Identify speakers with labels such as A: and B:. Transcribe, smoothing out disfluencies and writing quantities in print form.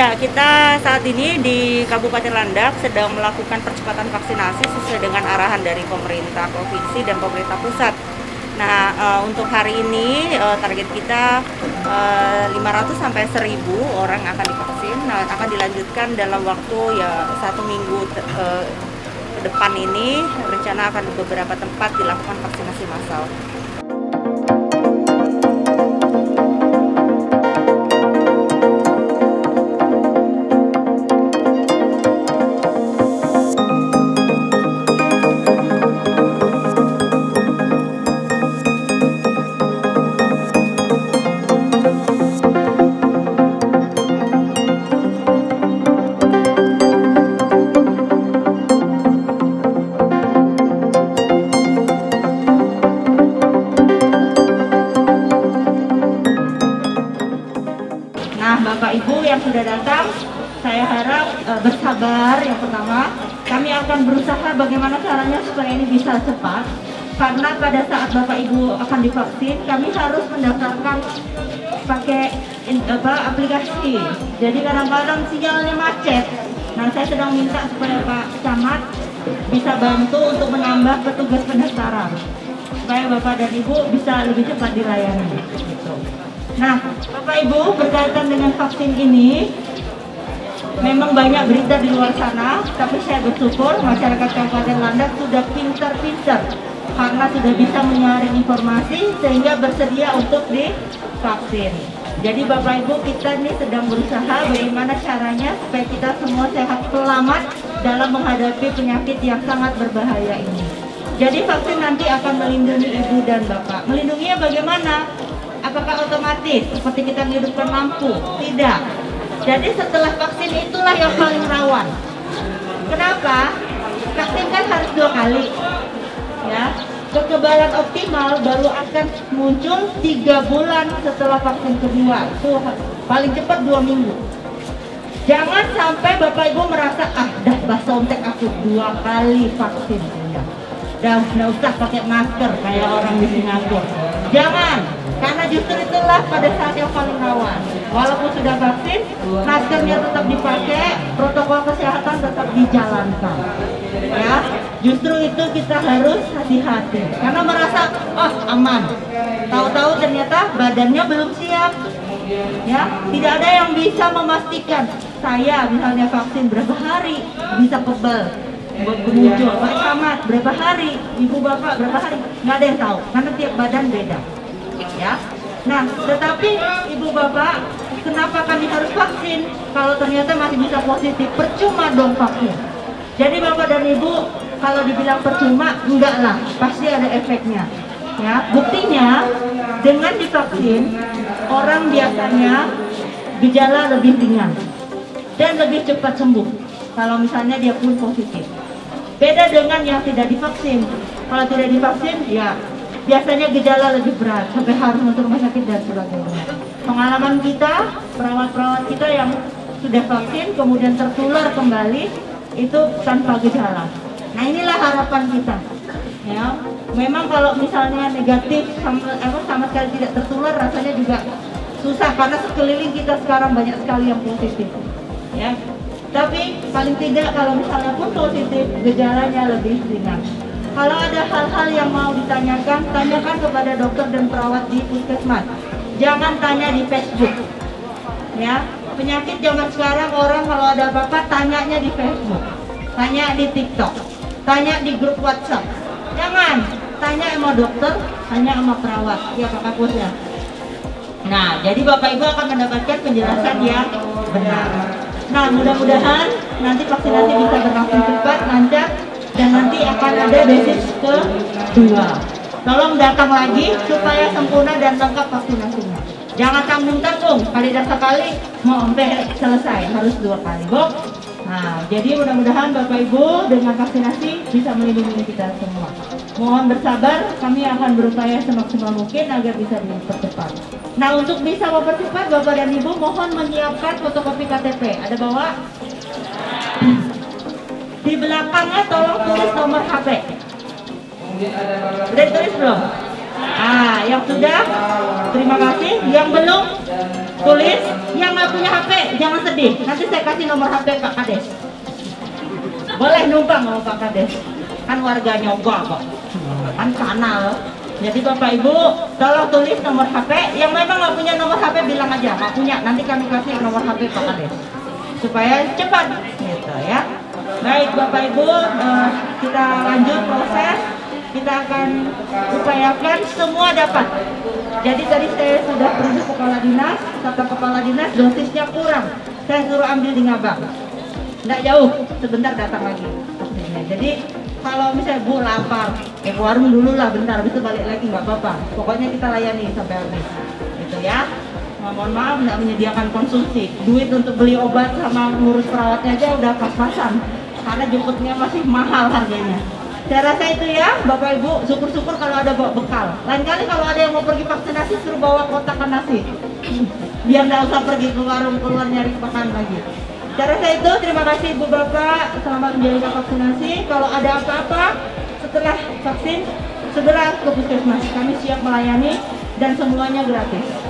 A: Ya, kita saat ini di Kabupaten Landak sedang melakukan percepatan vaksinasi sesuai dengan arahan dari pemerintah provinsi dan pemerintah pusat. Nah, untuk hari ini target kita 500 sampai 1000 orang akan divaksin. Nah, akan dilanjutkan dalam waktu ya 1 minggu ke depan ini. Rencana akan di beberapa tempat dilakukan vaksinasi massal. Nah, Bapak Ibu yang sudah datang, saya harap bersabar. Yang pertama, kami akan berusaha bagaimana caranya supaya ini bisa cepat. Karena pada saat Bapak Ibu akan divaksin, kami harus mendaftarkan pakai aplikasi. Jadi kadang-kadang sinyalnya macet. Nah, saya sedang minta supaya Pak Camat bisa bantu untuk menambah petugas pendaftaran, supaya Bapak dan Ibu bisa lebih cepat dilayani. Gitu. Nah, Bapak Ibu, berkaitan dengan vaksin ini, memang banyak berita di luar sana, tapi saya bersyukur masyarakat Kabupaten Landak sudah pintar-pintar karena sudah bisa menyaring informasi sehingga bersedia untuk divaksin. Jadi Bapak Ibu, kita ini sedang berusaha bagaimana caranya supaya kita semua sehat selamat dalam menghadapi penyakit yang sangat berbahaya ini. Jadi vaksin nanti akan melindungi Ibu dan Bapak. Melindunginya bagaimana? Apakah otomatis seperti kita menghidupkan lampu? Tidak. Jadi setelah vaksin itulah yang paling rawan. Kenapa? Vaksin kan harus 2 kali. Ya, kekebalan optimal baru akan muncul 3 bulan setelah vaksin kedua. Itu paling cepat 2 minggu. Jangan sampai Bapak Ibu merasa dah basontek aku 2 kali vaksin. Dah nggak usah pakai masker kayak orang di Singapura. Jangan. Karena justru itulah pada saat yang paling rawan. Walaupun sudah vaksin, maskernya tetap dipakai, protokol kesehatan tetap dijalankan. Ya, justru itu kita harus hati-hati. Karena merasa, aman. Tahu-tahu ternyata badannya belum siap. Ya, tidak ada yang bisa memastikan. Saya misalnya vaksin berapa hari bisa kebal muncul. Pak Camat berapa hari, Ibu Bapak berapa hari, nggak ada yang tahu. Karena tiap badan beda. Ya. Nah, tetapi Ibu Bapak, kenapa kami harus vaksin kalau ternyata masih bisa positif? Percuma dong vaksin. Jadi Bapak dan Ibu, kalau dibilang percuma, enggak lah, pasti ada efeknya. Ya, buktinya dengan divaksin orang biasanya gejala lebih ringan dan lebih cepat sembuh kalau misalnya dia pun positif. Beda dengan yang tidak divaksin. Kalau tidak divaksin, ya biasanya gejala lebih berat sampai harus masuk rumah sakit dan sebagainya. Pengalaman kita, perawat-perawat kita yang sudah vaksin kemudian tertular kembali itu tanpa gejala. Nah, inilah harapan kita. Ya, memang kalau misalnya negatif sama sekali tidak tertular rasanya juga susah karena sekeliling kita sekarang banyak sekali yang positif. Ya. Tapi paling tidak kalau misalnya pun positif, gejalanya lebih ringan. Kalau ada hal-hal yang mau ditanyakan, tanyakan kepada dokter dan perawat di puskesmas. Jangan tanya di Facebook. Ya, penyakit zaman sekarang orang kalau ada apa-apa tanyanya di Facebook, tanya di TikTok, tanya di grup WhatsApp. Jangan, tanya sama dokter, tanya sama perawat, ya Pak Kapus ya. Nah, jadi Bapak Ibu akan mendapatkan penjelasan yang benar. Nah, mudah-mudahan nanti vaksinasi bisa berlangsung cepat, lancar, dan nanti akan ada dosis kedua. Tolong datang lagi supaya sempurna dan lengkap vaksinasinya. Jangan tanggung-tanggung, kali dan sekali mau sampai selesai, harus 2 kali, Bu. Nah, jadi mudah-mudahan Bapak Ibu dengan vaksinasi bisa melindungi kita semua. Mohon bersabar, kami akan berupaya semaksimal mungkin agar bisa dipercepat. Nah, untuk bisa mempercepat Bapak dan Ibu mohon menyiapkan fotokopi KTP. Ada bawa? Di belakangnya tolong tulis nomor HP. Udah ditulis belum? Yang sudah, terima kasih. Yang belum, Tulis, yang nggak punya HP jangan sedih. Nanti saya kasih nomor HP Pak Kades. Boleh numpang sama Pak Kades. Kan warga Nyoga kok. Kan kanal. Jadi Bapak Ibu, tolong tulis nomor HP. Yang memang nggak punya nomor HP bilang aja nggak punya. Nanti kami kasih nomor HP Pak Kades supaya cepat, gitu ya. Baik Bapak Ibu, kita lanjut proses. Kita akan upayakan semua dapat. Jadi tadi saya sudah pergi kepala dinas, kata kepala dinas dosisnya kurang. Saya suruh ambil di Ngabang. Nggak jauh, sebentar datang lagi. Jadi kalau misalnya Bu lapar, ke warung dulu lah bentar, habis itu balik lagi nggak apa-apa. Pokoknya kita layani sampai habis, gitu ya. Mohon maaf nggak menyediakan konsumsi. Duit untuk beli obat sama ngurus perawatnya aja udah pas-pasan, karena jemputnya masih mahal harganya. Saya rasa itu ya, Bapak Ibu, syukur-syukur kalau ada bawa bekal. Lain kali kalau ada yang mau pergi vaksinasi, suruh bawa kotakan nasi. Biar nggak usah pergi ke warung keluar nyari makan lagi. Saya rasa itu, terima kasih Ibu Bapak, selamat menjalankan vaksinasi. Kalau ada apa-apa setelah vaksin, segera ke puskesmas. Kami siap melayani dan semuanya gratis.